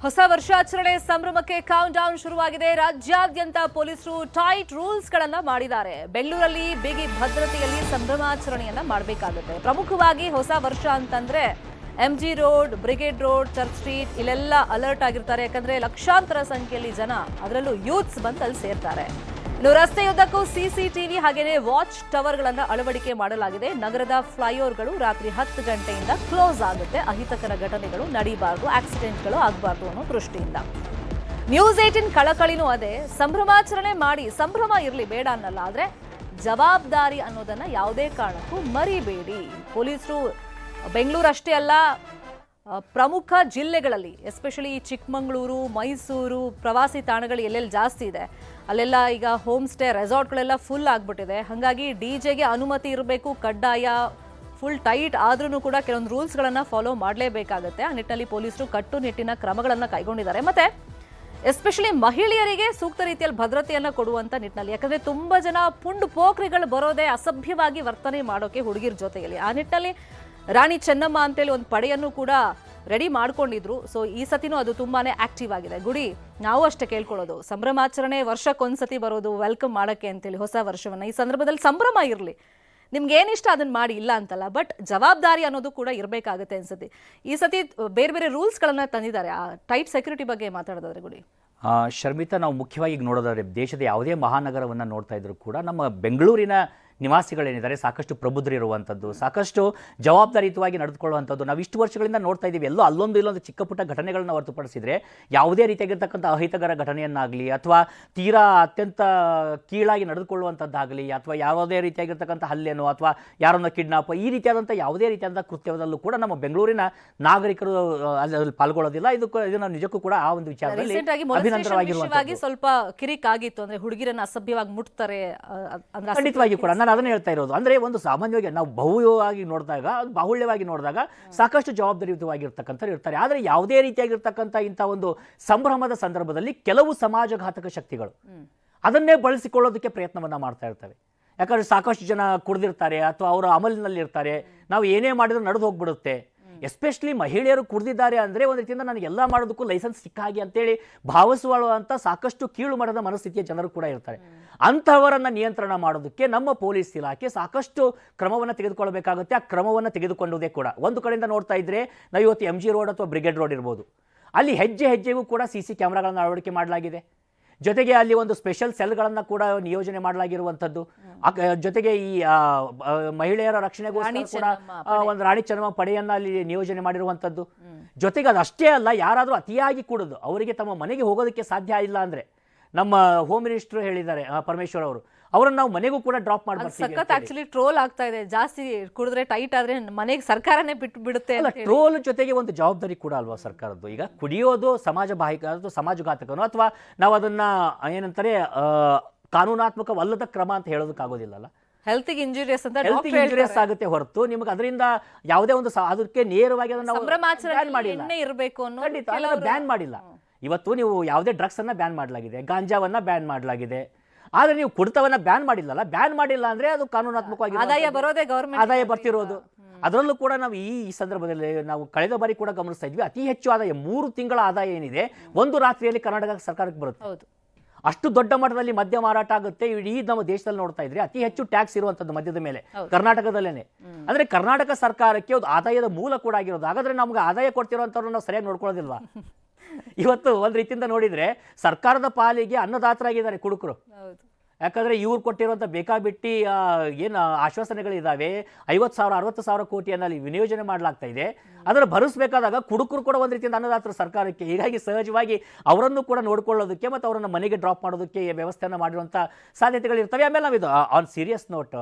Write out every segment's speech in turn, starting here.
ಹೊಸ ವರ್ಷಾಚರಣೆ ಸಂಭ್ರಮಕ್ಕೆ count down ಶುರುವಾಗಿದೆ. ರಾಜ್ಯಾದ್ಯಂತ ಪೊಲೀಸರು ಟೈಟ್ ರೂಲ್ಸ್ ಗಳನ್ನ ಮಾಡಿದ್ದಾರೆ. ಬೆಂಗಳೂರಲ್ಲಿ ಬಿಗಿ ಭದ್ರತೆಯಲ್ಲಿ ಸಂಭ್ರಮಾಚರಣೆಯನ್ನ ಮಾಡಬೇಕಾಗುತ್ತೆ. ಪ್ರಮುಖವಾಗಿ ಹೊಸ ವರ್ಷ ಅಂತಂದ್ರೆ MG Road, Brigade Road, Church Street ಇಲ್ಲೆಲ್ಲ ಅಲರ್ಟ್ ಆಗಿರ್ತಾರೆ. ಯಾಕಂದ್ರೆ ಲಕ್ಷಾಂತರ ಸಂಖ್ಯೆಯಲ್ಲಿ ಜನ, ಅದರಲ್ಲೂ ಯೂತ್ಸ್ ಬಂದು ಅಲ್ಲಿ ಸೇರ್ತಾರೆ. ಇನ್ನು ರಸ್ತೆಯುದ್ದಕ್ಕೂ ಸಿಸಿಟಿವಿ ಹಾಗೆಯೇ ವಾಚ್ ಟವರ್ ಗಳನ್ನ ಅಳವಡಿಕೆ ಮಾಡಲಾಗಿದೆ. ನಗರದ ಫ್ಲೈಓವರ್ಗಳು ರಾತ್ರಿ 10 ಗಂಟೆಯಿಂದ ಕ್ಲೋಸ್ ಆಗುತ್ತೆ. ಅಹಿತಕರ ಘಟನೆಗಳು ನಡೀಬಾರದು, ಆಕ್ಸಿಡೆಂಟ್ಗಳು ಆಗಬಾರ್ದು ಅನ್ನೋ ದೃಷ್ಟಿಯಿಂದ. ನ್ಯೂಸ್ 18 ಕಳಕಳಿನೂ ಅದೇ. ಸಂಭ್ರಮಾಚರಣೆ ಮಾಡಿ, ಸಂಭ್ರಮ ಇರಲಿ ಬೇಡ ಅನ್ನಲ್ಲ, ಆದ್ರೆ ಜವಾಬ್ದಾರಿ ಅನ್ನೋದನ್ನ ಯಾವುದೇ ಕಾರಣಕ್ಕೂ ಮರಿಬೇಡಿ. ಪೊಲೀಸರು ಬೆಂಗಳೂರು ಅಷ್ಟೇ ಅಲ್ಲ, ಪ್ರಮುಖ ಜಿಲ್ಲೆಗಳಲ್ಲಿ ಎಸ್ಪೆಷಲಿ ಚಿಕ್ಕಮಗಳೂರು, ಮೈಸೂರು, ಪ್ರವಾಸಿ ತಾಣಗಳು ಎಲ್ಲೆಲ್ಲಿ ಜಾಸ್ತಿ ಇದೆ ಅಲ್ಲೆಲ್ಲ ಈಗ ಹೋಮ್ ಸ್ಟೇ, ರೆಸಾರ್ಟ್ಗಳೆಲ್ಲ ಫುಲ್ ಆಗಿಬಿಟ್ಟಿದೆ. ಹಾಗಾಗಿ ಡಿಜೆಗೆ ಅನುಮತಿ ಇರಬೇಕು, ಕಡ್ಡಾಯ, ಫುಲ್ ಟೈಟ್ ಆದ್ರೂ ಕೂಡ ಕೆಲವೊಂದು ರೂಲ್ಸ್ಗಳನ್ನು ಫಾಲೋ ಮಾಡಲೇಬೇಕಾಗುತ್ತೆ. ಆ ನಿಟ್ಟಿನಲ್ಲಿ ಪೊಲೀಸರು ಕಟ್ಟುನಿಟ್ಟಿನ ಕ್ರಮಗಳನ್ನು ಕೈಗೊಂಡಿದ್ದಾರೆ. ಮತ್ತೆ ಎಸ್ಪೆಷಲಿ ಮಹಿಳೆಯರಿಗೆ ಸೂಕ್ತ ರೀತಿಯಲ್ಲಿ ಭದ್ರತೆಯನ್ನು ಕೊಡುವಂತ ನಿಟ್ಟಿನಲ್ಲಿ, ಯಾಕಂದ್ರೆ ತುಂಬಾ ಜನ ಪುಂಡು ಪೋಖ್ರಿಗಳು ಬರೋದೇ ಅಸಭ್ಯವಾಗಿ ವರ್ತನೆ ಮಾಡೋಕೆ ಹುಡುಗಿರ ಜೊತೆಯಲ್ಲಿ. ಆ ನಿಟ್ಟಿನಲ್ಲಿ ರಾಣಿ ಚೆನ್ನಮ್ಮ ಅಂತೇಳಿ ಒಂದು ಪಡೆಯನ್ನು ಕೂಡ ರೆಡಿ ಮಾಡ್ಕೊಂಡಿದ್ರು. ಸೊ ಈ ಸತಿನೂ ಅದು ತುಂಬಾನೇ ಆಕ್ಟಿವ್ ಆಗಿದೆ. ಗುಡಿ, ನಾವು ಅಷ್ಟೇ ಕೇಳ್ಕೊಳ್ಳೋದು, ಸಂಭ್ರಮಾಚರಣೆ ವರ್ಷಕ್ಕೊಂದ್ಸತಿ ಬರೋದು ವೆಲ್ಕಮ್ ಮಾಡಕ್ಕೆ ಅಂತೇಳಿ ಹೊಸ ವರ್ಷವನ್ನ. ಈ ಸಂದರ್ಭದಲ್ಲಿ ಸಂಭ್ರಮ ಇರಲಿ, ನಿಮ್ಗೆ ಏನಿಷ್ಟ ಅದನ್ನ ಮಾಡಿ, ಇಲ್ಲ ಅಂತಲ್ಲ, ಬಟ್ ಜವಾಬ್ದಾರಿ ಅನ್ನೋದು ಕೂಡ ಇರಬೇಕಾಗುತ್ತೆ ಅನ್ಸುತ್ತೆ. ಈ ಸತಿ ಬೇರೆ ಬೇರೆ ರೂಲ್ಸ್ಗಳನ್ನ ತಂದಿದ್ದಾರೆ. ಆ ಟೈಟ್ ಸೆಕ್ಯೂರಿಟಿ ಬಗ್ಗೆ ಮಾತಾಡೋದಾದ್ರೆ ಗುಡಿ. ಶರ್ಮಿತಾ, ನಾವು ಮುಖ್ಯವಾಗಿ ನೋಡೋದಾದ್ರೆ ದೇಶದ ಯಾವುದೇ ಮಹಾನಗರವನ್ನು ನೋಡ್ತಾ ಇದ್ರು ಕೂಡ ನಮ್ಮ ಬೆಂಗಳೂರಿನ ನಿವಾಸಿಗಳೇನಿದ್ದಾರೆ ಸಾಕಷ್ಟು ಪ್ರಬುದ್ಧರಿರುವಂಥದ್ದು, ಸಾಕಷ್ಟು ಜವಾಬ್ದಾರಿಯುತವಾಗಿ ನಡೆದುಕೊಳ್ಳುವಂಥದ್ದು ನಾವು ಇಷ್ಟು ವರ್ಷಗಳಿಂದ ನೋಡ್ತಾ ಇದ್ದೀವಿ. ಎಲ್ಲೋ ಅಲ್ಲೊಂದು ಇಲ್ಲೊಂದು ಚಿಕ್ಕ ಪುಟ್ಟ ಘಟನೆಗಳನ್ನ ಹೊರತುಪಡಿಸಿದರೆ ಯಾವುದೇ ರೀತಿಯಾಗಿರ್ತಕ್ಕಂಥ ಅಹಿತಕರ ಘಟನೆಯನ್ನಾಗಲಿ ಅಥವಾ ತೀರಾ ಅತ್ಯಂತ ಕೀಳಾಗಿ ನಡೆದುಕೊಳ್ಳುವಂಥದ್ದಾಗಲಿ ಅಥವಾ ಯಾವುದೇ ರೀತಿಯಾಗಿರ್ತಕ್ಕಂಥ ಹಲ್ಲೆನೋ ಅಥವಾ ಯಾರನ್ನ ಕಿಡ್ನಾಪ್, ಈ ರೀತಿಯಾದಂಥ ಯಾವುದೇ ರೀತಿಯಾದಂಥ ಕೃತ್ಯದಲ್ಲೂ ಕೂಡ ನಮ್ಮ ಬೆಂಗಳೂರಿನ ನಾಗರಿಕರು ಅಲ್ಲಿ ಪಾಲ್ಗೊಳ್ಳೋದಿಲ್ಲ. ಇದನ್ನು ನಿಜಕ್ಕೂ ಕೂಡ ಆ ಒಂದು ವಿಚಾರದಲ್ಲಿ ಅಭಿನಂದನವಾಗಿರುವಂಥದ್ದು. ಸ್ವಲ್ಪ ಕಿರಿಕ್ ಆಗಿತ್ತು, ಅಂದ್ರೆ ಹುಡುಗಿರನ್ನ ಅಸಭ್ಯವಾಗಿ ಮುಟ್ತಾರೆ. ಖಂಡಿತವಾಗಿ ಕೂಡ ನಾನು ಅದನ್ನ ಹೇಳ್ತಾ ಇರೋದು. ಅಂದ್ರೆ ಒಂದು ಸಾಮಾನ್ಯವಾಗಿ ನಾವು ಬಹುವಾಗಿ ನೋಡಿದಾಗ, ಬಾಹುಳ್ಯವಾಗಿ ನೋಡಿದಾಗ ಸಾಕಷ್ಟು ಜವಾಬ್ದಾರಿಯುತವಾಗಿರ್ತಕ್ಕಂಥ ಇರ್ತಾರೆ. ಆದರೆ ಯಾವುದೇ ರೀತಿಯಾಗಿರ್ತಕ್ಕಂಥ ಇಂಥ ಒಂದು ಸಂಭ್ರಮದ ಸಂದರ್ಭದಲ್ಲಿ ಕೆಲವು ಸಮಾಜಘಾತಕ ಶಕ್ತಿಗಳು ಅದನ್ನೇ ಬಳಸಿಕೊಳ್ಳೋದಕ್ಕೆ ಪ್ರಯತ್ನವನ್ನ ಮಾಡ್ತಾ ಇರ್ತವೆ. ಯಾಕಂದ್ರೆ ಸಾಕಷ್ಟು ಜನ ಕುಡಿದಿರ್ತಾರೆ ಅಥವಾ ಅವರ ಅಮಲಿನಲ್ಲಿ ಇರ್ತಾರೆ, ನಾವು ಏನೇ ಮಾಡಿದ್ರು ನಡೆದು ಹೋಗ್ಬಿಡುತ್ತೆ. ಎಸ್ಪೆಷಲಿ ಮಹಿಳೆಯರು ಕುಡಿದಿದ್ದಾರೆ ಅಂದರೆ ಒಂದು ರೀತಿಯಿಂದ ನನಗೆ ಎಲ್ಲ ಮಾಡೋದಕ್ಕೂ ಲೈಸೆನ್ಸ್ ಸಿಕ್ಕಾಗಿ ಅಂತೇಳಿ ಭಾವಿಸುವಂಥ ಸಾಕಷ್ಟು ಕೀಳು ಮಟ್ಟದ ಮನಸ್ಥಿತಿಯ ಜನರು ಕೂಡ ಇರ್ತಾರೆ. ಅಂಥವರನ್ನು ನಿಯಂತ್ರಣ ಮಾಡೋದಕ್ಕೆ ನಮ್ಮ ಪೊಲೀಸ್ ಇಲಾಖೆ ಸಾಕಷ್ಟು ಕ್ರಮವನ್ನು ತೆಗೆದುಕೊಳ್ಳಬೇಕಾಗುತ್ತೆ. ಆ ಕ್ರಮವನ್ನು ತೆಗೆದುಕೊಂಡುವುದೇ ಕೂಡ ಒಂದು ಕಡೆಯಿಂದ ನೋಡ್ತಾ ಇದ್ರೆ ನಾವು ಇವತ್ತು MG ರೋಡ್ ಅಥವಾ ಬ್ರಿಗೇಡ್ ರೋಡ್ ಇರ್ಬೋದು, ಅಲ್ಲಿ ಹೆಜ್ಜೆ ಹೆಜ್ಜೆಗೂ ಕೂಡ CC ಕ್ಯಾಮ್ರಾಗಳನ್ನು ಅಳವಡಿಕೆ ಮಾಡಲಾಗಿದೆ. ಜೊತೆಗೆ ಅಲ್ಲಿ ಒಂದು ಸ್ಪೆಷಲ್ ಸೆಲ್ಗಳನ್ನು ಕೂಡ ನಿಯೋಜನೆ ಮಾಡಲಾಗಿರುವಂಥದ್ದು. ಜೊತೆಗೆ ಈ ಮಹಿಳೆಯರ ರಕ್ಷಣೆಗೋಸ್ಕರ ಕೂಡ ಒಂದು ರಾಣಿ ಚೆನ್ನಮ್ಮ ಪಡೆಯನ್ನ ಅಲ್ಲಿ ನಿಯೋಜನೆ ಮಾಡಿರುವಂಥದ್ದು. ಜೊತೆಗೆ ಅದಷ್ಟೇ ಅಲ್ಲ, ಯಾರಾದರೂ ಅತಿಯಾಗಿ ಕುಡಿದು ಅವರಿಗೆ ತಮ್ಮ ಮನೆಗೆ ಹೋಗೋದಕ್ಕೆ ಸಾಧ್ಯ ಇಲ್ಲ ಅಂದ್ರೆ ನಮ್ಮ ಹೋಮ್ ಮಿನಿಸ್ಟರ್ ಹೇಳಿದ್ದಾರೆ, ಪರಮೇಶ್ವರ್ ಅವರು, ಅವರನ್ನು ನಾವು ಮನೆಗೂ ಕೂಡ ಡ್ರಾಪ್ ಮಾಡ್ತೀವಿ. ಆಕ್ಚುಲಿ ಟ್ರೋಲ್ ಆಗ್ತಾ ಇದೆ, ಜಾಸ್ತಿ ಕುಡಿದ್ರೆ ಟೈಟ್ ಆದ್ರೆ ಮನೆಗೆ ಸರ್ಕಾರನೇ ಬಿಟ್ಟು ಬಿಡುತ್ತೆ. ಟ್ರೋಲ್ ಜೊತೆಗೆ ಒಂದು ಜವಾಬ್ದಾರಿ ಕೂಡ ಅಲ್ವಾ ಸರ್ಕಾರದ್ದು. ಈಗ ಕುಡಿಯೋದು ಸಮಾಜ ಬಾಹಿಕ ಅಥವಾ ಸಮಾಜಘಾತಕನೋ ಅಥವಾ ನಾವು ಅದನ್ನ ಏನಂತಾರೆ ಕಾನೂನಾತ್ಮಕವಲ್ಲದ ಕ್ರಮ ಅಂತ ಹೇಳೋದಕ್ಕಾಗೋದಿಲ್ಲ. ಹೆಲ್ತ್ಗೆ ಇಂಜುರಿಯಸ್ ಅಂತ ಇಂಜುರಿಯಸ್ ಆಗುತ್ತೆ ಹೊರತು ನಿಮಗೆ ಅದರಿಂದ ಯಾವುದೇ ಒಂದು ಅದಕ್ಕೆ ನೇರವಾಗಿ ಬ್ಯಾನ್ ಮಾಡಿಲ್ಲ. ಇವತ್ತು ನೀವು ಯಾವುದೇ ಡ್ರಗ್ಸ್ ಅನ್ನ ಬ್ಯಾನ್ ಮಾಡಲಾಗಿದೆ, ಗಾಂಜಾವನ್ನ ಬ್ಯಾನ್ ಮಾಡಲಾಗಿದೆ, ಆದ್ರೆ ನೀವು ಕುಡಿತವನ್ನ ಬ್ಯಾನ್ ಮಾಡಿಲ್ಲ. ಬ್ಯಾನ್ ಮಾಡಿಲ್ಲ ಅಂದ್ರೆ ಅದು ಕಾನೂನಾತ್ಮಕವಾಗಿ ಆದಾಯ ಬರ್ತಿರೋದು. ಅದರಲ್ಲೂ ಕೂಡ ನಾವು ಈ ಸಂದರ್ಭದಲ್ಲಿ ನಾವು ಕಳೆದ ಬಾರಿ ಕೂಡ ಗಮನಿಸ್ತಾ ಇದ್ವಿ, ಅತಿ ಹೆಚ್ಚು ಆದಾಯ 3 ತಿಂಗಳ ಆದಾಯ ಏನಿದೆ ಒಂದು ರಾತ್ರಿಯಲ್ಲಿ ಕರ್ನಾಟಕ ಸರ್ಕಾರಕ್ಕೆ ಬರುತ್ತೆ. ಅಷ್ಟು ದೊಡ್ಡ ಮಟ್ಟದಲ್ಲಿ ಮದ್ಯ ಮಾರಾಟ ಆಗುತ್ತೆ. ಇಡೀ ನಮ್ಮ ದೇಶದಲ್ಲಿ ನೋಡ್ತಾ ಇದ್ರೆ ಅತಿ ಹೆಚ್ಚು ಟ್ಯಾಕ್ಸ್ ಇರುವಂತದ್ದು ಮದ್ಯದ ಮೇಲೆ ಕರ್ನಾಟಕದಲ್ಲೇನೆ. ಅಂದ್ರೆ ಕರ್ನಾಟಕ ಸರ್ಕಾರಕ್ಕೆ ಒಂದು ಆದಾಯದ ಮೂಲ ಕೂಡ ಆಗಿರೋದು. ಹಾಗಾದ್ರೆ ನಮ್ಗೆ ಆದಾಯ ಕೊಡ್ತಿರೋಂಥವ್ರನ್ನ ನಾವು ಸರಿಯಾಗಿ ನೋಡ್ಕೊಳ್ಳೋದಿಲ್ವಾ? ಇವತ್ತು ಒಂದ್ ರೀತಿಯಿಂದ ನೋಡಿದ್ರೆ ಸರ್ಕಾರದ ಪಾಲಿಗೆ ಅನ್ನದಾತರಾಗಿದ್ದಾರೆ ಕುಡುಕರು. ಯಾಕಂದ್ರೆ ಇವ್ರು ಕೊಟ್ಟಿರುವಂತ ಬೇಕಾಬಿಟ್ಟಿ ಏನು ಆಶ್ವಾಸನೆಗಳಿದಾವೆ, 50,000 60,000 ಕೋಟಿಯನ್ನು ಅಲ್ಲಿ ವಿನಿಯೋಜನೆ ಮಾಡಲಾಗ್ತಾ ಇದೆ. ಅದನ್ನು ಭರಿಸಬೇಕಾದಾಗ ಕುಡುಕರು ಕೂಡ ಒಂದ್ ರೀತಿಯಿಂದ ಅನ್ನದಾತರು ಸರ್ಕಾರಕ್ಕೆ. ಹೀಗಾಗಿ ಸಹಜವಾಗಿ ಅವರನ್ನು ಕೂಡ ನೋಡ್ಕೊಳ್ಳೋದಕ್ಕೆ ಮತ್ತು ಅವರನ್ನು ಮನೆಗೆ ಡ್ರಾಪ್ ಮಾಡೋದಕ್ಕೆ ವ್ಯವಸ್ಥೆಯನ್ನು ಮಾಡಿರುವಂತ ಸಾಧ್ಯತೆಗಳಿರ್ತವೆ. ಆಮೇಲೆ ನಾವಿದು on serious note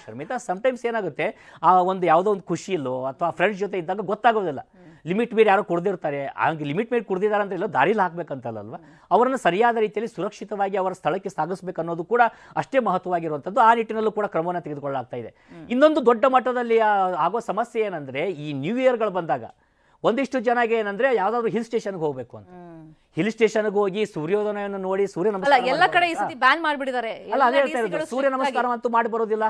Sharmita, sometimes ಏನಾಗುತ್ತೆ, ಆ ಒಂದು ಯಾವುದೋ ಒಂದು ಖುಷಿಯಲ್ಲೋ ಅಥವಾ ಫ್ರೆಂಡ್ಸ್ ಜೊತೆ ಇದ್ದಾಗ ಗೊತ್ತಾಗೋದಿಲ್ಲ, ಲಿಮಿಟ್ ಮೀರಿ ಯಾರೋ ಕುಡ್ದಿರ್ತಾರೆ. ಹಂಗೆ ಲಿಮಿಟ್ ಮೀರಿ ಕುಡ್ದಿದ್ದಾರೆ ಅಂತ ಇಲ್ಲ, ದಾರಿಲಿ ಹಾಕ್ಬೇಕಂತಲ್ವಾ, ಅವರನ್ನು ಸರಿಯಾದ ರೀತಿಯಲ್ಲಿ ಸುರಕ್ಷಿತವಾಗಿ ಅವರ ಸ್ಥಳಕ್ಕೆ ಸಾಗಿಸಬೇಕು ಅನ್ನೋದು ಕೂಡ ಅಷ್ಟೇ ಮಹತ್ವವಾಗಿರುವಂಥದ್ದು. ಆ ನಿಟ್ಟಿನಲ್ಲೂ ಕೂಡ ಕ್ರಮವನ್ನು ತೆಗೆದುಕೊಳ್ಳಲಾಗ್ತಾ ಇದೆ. ಇನ್ನೊಂದು ದೊಡ್ಡ ಮಟ್ಟದಲ್ಲಿ ಆಗೋ ಸಮಸ್ಯೆ ಏನಂದ್ರೆ, ಈ ನ್ಯೂ ಇಯರ್ಗಳು ಬಂದಾಗ ಒಂದಿಷ್ಟು ಜನಗೆ ಏನಂದ್ರೆ ಯಾವ್ದಾದ್ರು ಹಿಲ್ ಸ್ಟೇಷನ್ಗೆ ಹೋಗ್ಬೇಕು ಅಂತ. ಹಿಲ್ ಸ್ಟೇಷನ್ಗೆ ಹೋಗಿ ಸೂರ್ಯೋದಯವನ್ನು ನೋಡಿ ಸೂರ್ಯ ಅಲ್ಲ ನಮಸ್ಕಾರ ಎಲ್ಲ ಕಡೆ ಈ ಸತಿ ಬ್ಯಾನ್ ಮಾಡ್ಬಿಟ್ಟಿದ್ದಾರೆ. ಅಲ್ಲ ಅದೇ ಹೇಳ್ತಾ ಇರೋದು, ಸೂರ್ಯ ನಮಸ್ಕಾರ ಅಂತೂ ಮಾಡಿ ಬರೋದಿಲ್ಲ.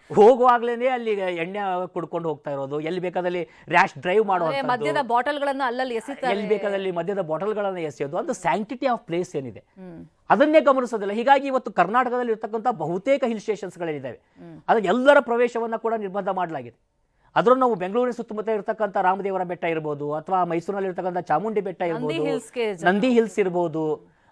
ಹೋಗುವಾಗ್ಲೇನೆ ಅಲ್ಲಿ ಎಣ್ಣೆ ಕುಡ್ಕೊಂಡು ಹೋಗ್ತಾ ಇರೋದು, ಎಲ್ಲಿ ಬೇಕಾದಲ್ಲಿ ರ್ಯಾಶ್ ಡ್ರೈವ್ ಮಾಡುವಂಥದ್ದು, ಮದ್ಯದ ಬಾಟಲ್ಗಳನ್ನ ಅಲ್ಲಲ್ಲಿ ಎಸಿತಾರೆ, ಎಲ್ಲಿ ಬೇಕಾದಲ್ಲಿ ಮದ್ಯದ ಬಾಟಲ್ಗಳನ್ನು ಎಸೆಯೋದು, ಒಂದು ಸ್ಯಾಂಕ್ಟಿಟಿ ಆಫ್ ಪ್ಲೇಸ್ ಏನಿದೆ ಅದನ್ನೇ ಗಮನಿಸೋದಿಲ್ಲ. ಹೀಗಾಗಿ ಇವತ್ತು ಕರ್ನಾಟಕದಲ್ಲಿ ಇರ್ತಕ್ಕಂಥ ಬಹುತೇಕ ಹಿಲ್ ಸ್ಟೇಷನ್ಸ್ಗಳಿದ್ದಾವೆ, ಅದಕ್ಕೆ ಎಲ್ಲರ ಪ್ರವೇಶವನ್ನ ಕೂಡ ನಿರ್ಬಂಧ ಮಾಡಲಾಗಿದೆ. ಅದರಲ್ಲೂ ನಾವು ಬೆಂಗಳೂರಿನ ಸುತ್ತಮುತ್ತ ಇರತಕ್ಕಂಥ ರಾಮದೇವರ ಬೆಟ್ಟ ಇರ್ಬೋದು, ಅಥವಾ ಮೈಸೂರಿನಲ್ಲಿ ಇರ್ತಕ್ಕಂಥ ಚಾಮುಂಡಿ ಬೆಟ್ಟ ಇರ್ಬೋದು, ನಂದಿ ಹಿಲ್ಸ್ ಇರ್ಬೋದು,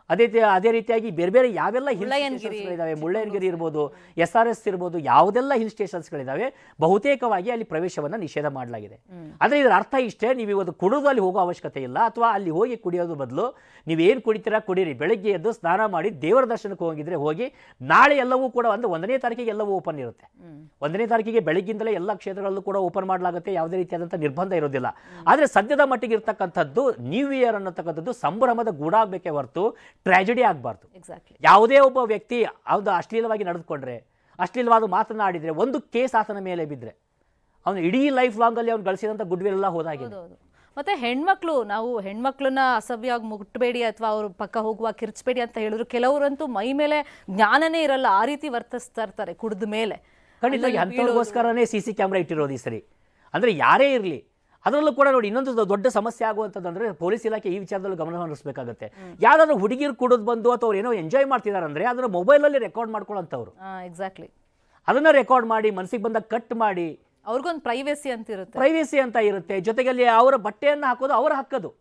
ಅದೇ ರೀತಿಯಾಗಿ ಬೇರೆ ಬೇರೆ ಯಾವೆಲ್ಲ ಹಿಲ್ ಸ್ಟೇಷನ್ಸ್ಗಳಿದ್ದಾವೆ, ಮುಳ್ಳಯ್ಯನಗಿರಿ ಇರ್ಬೋದು, SRS ಇರ್ಬೋದು, ಯಾವುದೆಲ್ಲ ಹಿಲ್ ಸ್ಟೇಷನ್ಸ್ಗಳಿದ್ದಾವೆ ಬಹುತೇಕವಾಗಿ ಅಲ್ಲಿ ಪ್ರವೇಶವನ್ನು ನಿಷೇಧ ಮಾಡಲಾಗಿದೆ. ಆದರೆ ಇದರ ಅರ್ಥ ಇಷ್ಟೇ, ನೀವು ಇವತ್ತು ಕುಡಿದು ಅಲ್ಲಿ ಹೋಗೋ ಅವಶ್ಯಕತೆ ಇಲ್ಲ, ಅಥವಾ ಅಲ್ಲಿ ಹೋಗಿ ಕುಡಿಯೋದು ಬದಲು ನೀವೇನು ಕುಡಿತೀರಾ ಕುಡೀರಿ, ಬೆಳಗ್ಗೆ ಎದ್ದು ಸ್ನಾನ ಮಾಡಿ ದೇವರ ದರ್ಶನಕ್ಕೆ ಹೋಗಿದ್ರೆ ಹೋಗಿ. ನಾಳೆ ಎಲ್ಲವೂ ಕೂಡ 1ನೇ ತಾರೀಕಿಗೆ ಎಲ್ಲವೂ ಓಪನ್ ಇರುತ್ತೆ. 1ನೇ ತಾರೀಕಿಗೆ ಬೆಳಗ್ಗಿಂದಲೇ ಎಲ್ಲ ಕ್ಷೇತ್ರಗಳಲ್ಲೂ ಕೂಡ ಓಪನ್ ಮಾಡಲಾಗುತ್ತೆ, ಯಾವುದೇ ರೀತಿಯಾದಂಥ ನಿರ್ಬಂಧ ಇರೋದಿಲ್ಲ. ಆದರೆ ಸದ್ಯದ ಮಟ್ಟಿಗೆ ಇರ್ತಕ್ಕಂಥದ್ದು ನ್ಯೂ ಇಯರ್ ಅನ್ನತಕ್ಕಂಥದ್ದು ಸಂಭ್ರಮದ ಗೂಡಾಗಬೇಕೇ ಹೊರತು ಟ್ರಾಜಿಡಿ ಆಗಬಾರ್ದು. ಯಾವುದೇ ಒಬ್ಬ ವ್ಯಕ್ತಿ ಅವ್ದು ಅಶ್ಲೀಲವಾಗಿ ನಡೆದುಕೊಂಡ್ರೆ, ಅಶ್ಲೀಲವಾದ ಮಾತನಾಡಿದ್ರೆ, ಒಂದು ಕೇಸ್ ಆತನ ಮೇಲೆ ಬಿದ್ದರೆ ಅವನು ಇಡೀ ಲೈಫ್ ಲಾಂಗ್ ಅಲ್ಲಿ ಅವ್ನು ಗಳಿಸಿದಂಥ ಗುಡ್ವಿಲ್ ಎಲ್ಲ ಹೋದಾಗಿದೆ. ಮತ್ತೆ ಹೆಣ್ಮಕ್ಳು, ನಾವು ಹೆಣ್ಮಕ್ಳನ್ನ ಅಸಭ್ಯವಾಗಿ ಮುಟ್ಬೇಡಿ ಅಥವಾ ಅವ್ರ ಪಕ್ಕ ಹೋಗುವ ಕಿರ್ಚಬೇಡಿ ಅಂತ ಹೇಳಿದ್ರು, ಕೆಲವರಂತೂ ಮೈ ಮೇಲೆ ಜ್ಞಾನನೇ ಇರಲ್ಲ, ಆ ರೀತಿ ವರ್ತಿಸ್ತಾ ಇರ್ತಾರೆ ಕುಡಿದ ಮೇಲೆ. ಖಂಡಿತವಾಗಿ ಅಂಥವ್ರಿಗೋಸ್ಕರನೇ CC ಕ್ಯಾಮ್ರಾ ಇಟ್ಟಿರೋದು ಈ ಸರಿ. ಅಂದರೆ ಯಾರೇ ಇರಲಿ, ಅದರಲ್ಲೂ ಕೂಡ ನೋಡಿ ಇನ್ನೊಂದು ದೊಡ್ಡ ಸಮಸ್ಯೆ ಆಗುವಂಥದ್ದು ಅಂದರೆ ಪೊಲೀಸ್ ಇಲಾಖೆ ಈ ವಿಚಾರದಲ್ಲಿ ಗಮನ ಹರಿಸಬೇಕಾಗುತ್ತೆ. ಯಾವ್ದಾದ್ರು ಹುಡುಗಿರು ಕುಡಿದು ಬಂದು ಅಥವಾ ಅವ್ರು ಏನೋ ಎಂಜಾಯ್ ಮಾಡ್ತಿದ್ದಾರೆ ಅಂದರೆ ಅದನ್ನ ಮೊಬೈಲಲ್ಲಿ ರೆಕಾರ್ಡ್ ಮಾಡ್ಕೊಳ್ಳೋಂಥವ್ರು, ಎಕ್ಸಾಕ್ಟ್ಲಿ ಅದನ್ನ ರೆಕಾರ್ಡ್ ಮಾಡಿ ಮನಸ್ಸಿಗೆ ಬಂದಾಗ ಕಟ್ ಮಾಡಿ, ಅವ್ರಿಗೊಂದು ಪ್ರೈವೇಸಿ ಅಂತ ಇರುತ್ತೆ. ಜೊತೆಗೆ ಅಲ್ಲಿ ಅವರ ಬಟ್ಟೆಯನ್ನು ಹಾಕೋದು ಅವರ ಹಕ್ಕದು.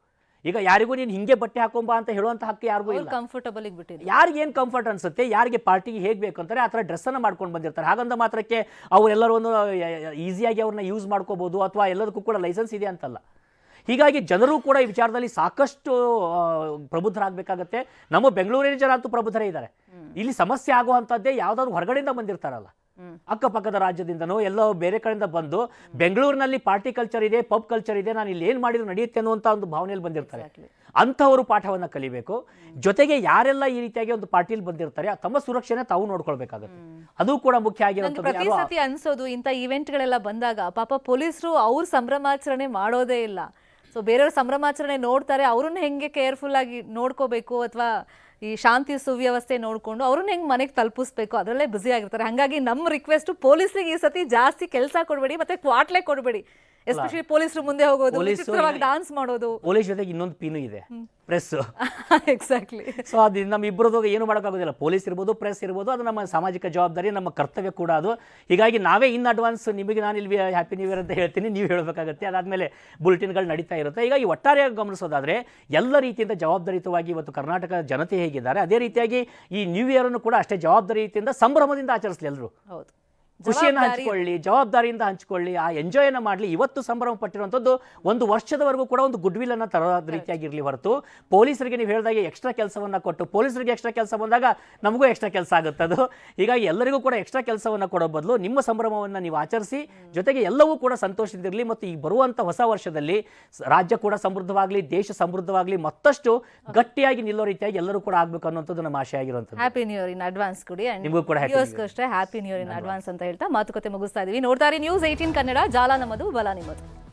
ಈಗ ಯಾರಿಗೂ ನೀನು ಹಿಂಗೆ ಬಟ್ಟೆ ಹಾಕೊಂಬ ಅಂತ ಹೇಳುವಂತ ಹಕ್ಕು ಯಾರಿಗೂ ಇಲ್ಲ. ಕಂಫರ್ಟಬಲ್ ಯಾರಿಗೆ ಏನು ಕಂಫರ್ಟ್ ಅನ್ಸುತ್ತೆ, ಯಾರಿಗೆ ಪಾರ್ಟಿಗೆ ಹೇಗೆ ಬೇಕು ಅಂತಾರೆ ಆ ಥರ ಡ್ರೆಸ್ಸನ್ನು ಮಾಡ್ಕೊಂಡು ಬಂದಿರ್ತಾರೆ. ಹಾಗಂದ ಮಾತ್ರಕ್ಕೆ ಅವರೆಲ್ಲರೂ ಒಂದು ಈಸಿಯಾಗಿ ಅವ್ರನ್ನ ಯೂಸ್ ಮಾಡ್ಕೋಬಹುದು ಅಥವಾ ಎಲ್ಲದಕ್ಕೂ ಕೂಡ ಲೈಸೆನ್ಸ್ ಇದೆ ಅಂತಲ್ಲ. ಹೀಗಾಗಿ ಜನರು ಕೂಡ ಈ ವಿಚಾರದಲ್ಲಿ ಸಾಕಷ್ಟು ಪ್ರಬುದ್ಧರಾಗಬೇಕಾಗತ್ತೆ. ನಮ್ಮ ಬೆಂಗಳೂರಿನ ಜನ ಅಂತೂ ಪ್ರಬುದ್ಧರೇ ಇದ್ದಾರೆ. ಇಲ್ಲಿ ಸಮಸ್ಯೆ ಆಗುವಂಥದ್ದೇ ಯಾವ್ದಾದ್ರು ಹೊರಗಡೆಯಿಂದ ಬಂದಿರ್ತಾರಲ್ಲ, ಅಕ್ಕಪಕ್ಕದ ರಾಜ್ಯದಿಂದನೋ ಎಲ್ಲೋ ಬೇರೆ ಕಡೆಯಿಂದ ಬಂದು ಬೆಂಗಳೂರಿನಲ್ಲಿ ಪಾರ್ಟಿ ಕಲ್ಚರ್ ಇದೆ, ಪಬ್ ಕಲ್ಚರ್ ಇದೆ, ನಾನು ಇಲ್ಲಿ ಏನು ಮಾಡಿದ್ರು ನಡೆಯುತ್ತೆ ಅನ್ನುವಂಥ ಒಂದು ಭಾವನೆಯಲ್ಲಿ ಬಂದಿರ್ತಾರೆ. ಅಂಥವರು ಪಾಠವನ್ನು ಕಲಿಬೇಕು. ಜೊತೆಗೆ ಯಾರೆಲ್ಲ ಈ ರೀತಿಯಾಗಿ ಒಂದು ಪಾರ್ಟಿಯಲ್ಲಿ ಬಂದಿರ್ತಾರೆ ತಮ್ಮ ಸುರಕ್ಷೆನ ತಾವು ನೋಡ್ಕೊಳ್ಬೇಕಾಗುತ್ತೆ. ಅದು ಕೂಡ ಮುಖ್ಯ ಆಗಿರುವಂಥದ್ದು. ಪ್ರತಿ ಸತಿ ಅನ್ಸೋದು ಇಂಥ ಇವೆಂಟ್ಗಳೆಲ್ಲ ಬಂದಾಗ ಪಾಪ ಪೊಲೀಸರು ಅವ್ರ ಸಂಭ್ರಮಾಚರಣೆ ಮಾಡೋದೇ ಇಲ್ಲ. ಸೊ ಬೇರೆಯವ್ರ ಸಂಭ್ರಮಾಚರಣೆ ನೋಡ್ತಾರೆ, ಅವ್ರನ್ನ ಹೆಂಗೆ ಕೇರ್ಫುಲ್ ಆಗಿ ನೋಡ್ಕೋಬೇಕು ಅಥವಾ ಈ ಶಾಂತಿ ಸುವ್ಯವಸ್ಥೆ ನೋಡ್ಕೊಂಡು ಅವ್ರನ್ನ ಹೆಂಗ್ ಮನೆಗೆ ತಲುಪಿಸ್ಬೇಕು ಅದರಲ್ಲೇ ಬ್ಯುಸಿ ಆಗಿರ್ತಾರೆ. ಹಾಗಾಗಿ ನಮ್ಮ ರಿಕ್ವೆಸ್ಟ್ ಪೊಲೀಸರಿಗೆ ಈ ಸತಿ ಜಾಸ್ತಿ ಕೆಲಸ ಕೊಡಬೇಡಿ, ಮತ್ತೆ ಕ್ವಾಟ್ಲೆ ಕೊಡಬೇಡಿ. ಎಸ್ಪೆಷಲಿ ಪೊಲೀಸರು ಮುಂದೆ ಹೋಗೋದು, ವಿಚಿತ್ರವಾಗಿ ಡಾನ್ಸ್ ಮಾಡೋದು. ಪೊಲೀಸ್ ಜೊತೆಗೆ ಇನ್ನೊಂದು ಪಿನು ಇದೆ, ಪ್ರೆಸ್. ಎಕ್ಸಾಕ್ಟ್ಲಿ. ಸೊ ಅದು ನಮ್ಮ ಇಬ್ಬರದು ಏನು ಮಾಡೋಕ್ಕಾಗೋದಿಲ್ಲ. ಪೊಲೀಸ್ ಇರ್ಬೋದು, ಪ್ರೆಸ್ ಇರ್ಬೋದು, ಅದು ನಮ್ಮ ಸಾಮಾಜಿಕ ಜವಾಬ್ದಾರಿ, ನಮ್ಮ ಕರ್ತವ್ಯ ಕೂಡ ಅದು. ಹೀಗಾಗಿ ನಾವೇ ಇನ್ ಅಡ್ವಾನ್ಸ್ ನಿಮಗೆ ನಾನು ಇಲ್ಲಿ ಹ್ಯಾಪಿ ನ್ಯೂ ಇಯರ್ ಅಂತ ಹೇಳ್ತೀನಿ, ನೀವು ಹೇಳಬೇಕಾಗುತ್ತೆ. ಅದಾದಮೇಲೆ ಬುಲೆಟಿನ್ಗಳು ನಡೀತಾ ಇರುತ್ತೆ. ಹೀಗಾಗಿ ಒಟ್ಟಾರೆಯಾಗಿ ಗಮನಿಸೋದಾದರೆ ಎಲ್ಲ ರೀತಿಯಿಂದ ಜವಾಬ್ದಾರಿಯುತವಾಗಿ ಇವತ್ತು ಕರ್ನಾಟಕ ಜನತೆ ಹೇಗಿದ್ದಾರೆ ಅದೇ ರೀತಿಯಾಗಿ ಈ ನ್ಯೂ ಇಯರ್ ಅನ್ನು ಕೂಡ ಅಷ್ಟೇ ಜವಾಬ್ದಾರಿಯಿಂದ ಸಂಭ್ರಮದಿಂದ ಆಚರಿಸಲಿ. ಎಲ್ಲರೂ ಹೌದು, ಖುಷಿಯನ್ನು ಹಂಚಿಕೊಳ್ಳಿ, ಜವಾಬ್ದಾರಿಯಿಂದ ಹಂಚಿಕೊಳ್ಳಿ, ಆ ಎಂಜಾಯ್ನ ಮಾಡಲಿ. ಇವತ್ತು ಸಂಭ್ರಮ ಪಟ್ಟಿರುವಂಥದ್ದು ಒಂದು ವರ್ಷದವರೆಗೂ ಕೂಡ ಒಂದು ಗುಡ್ ವಿಲ್ ಅನ್ನು ತರೋದ ರೀತಿಯಾಗಿರಲಿ ಹೊರತು ಪೊಲೀಸರಿಗೆ ನೀವು ಹೇಳಿದಾಗೆ ಎಕ್ಸ್ಟ್ರಾ ಕೆಲಸವನ್ನು ಕೊಟ್ಟು ಪೊಲೀಸರಿಗೆ ಎಕ್ಸ್ಟ್ರಾ ಕೆಲಸ ಬಂದಾಗ ನಮಗೂ ಎಕ್ಸ್ಟ್ರಾ ಕೆಲಸ ಆಗುತ್ತದು. ಹೀಗಾಗಿ ಎಲ್ಲರಿಗೂ ಕೂಡ ಎಕ್ಸ್ಟ್ರಾ ಕೆಲಸವನ್ನು ಕೊಡೋ ಬದಲು ನಿಮ್ಮ ಸಂಭ್ರಮವನ್ನು ನೀವು ಆಚರಿಸಿ, ಜೊತೆಗೆ ಎಲ್ಲವೂ ಕೂಡ ಸಂತೋಷದಿಂದಿರಲಿ. ಮತ್ತು ಈ ಬರುವಂಥ ಹೊಸ ವರ್ಷದಲ್ಲಿ ರಾಜ್ಯ ಕೂಡ ಸಮೃದ್ಧವಾಗಲಿ, ದೇಶ ಸಮೃದ್ಧವಾಗಲಿ, ಮತ್ತಷ್ಟು ಗಟ್ಟಿಯಾಗಿ ನಿಲ್ಲೋ ರೀತಿಯಾಗಿ ಎಲ್ಲರೂ ಕೂಡ ಆಗಬೇಕು ಅನ್ನೋಂಥದ್ದು ನಮ್ಮ ಆಶೆ ಆಗಿರುವಂಥದ್ದು. Happy new year in advance ಕೊಡಿ. ನಿಮಗೂ ಕೂಡ happy new year in advance ಅಂತ ಹೇಳ್ತಾ ಮಾತುಕತೆ ಮುಗಿಸ್ತಾ ಇದೀವಿ. ನೋಡ್ತಾ ಇರಿ News 18 ಕನ್ನಡ, ಜಾಲ ನಮ್ಮದು, ಬಲ ನಿಮ್ಮದು.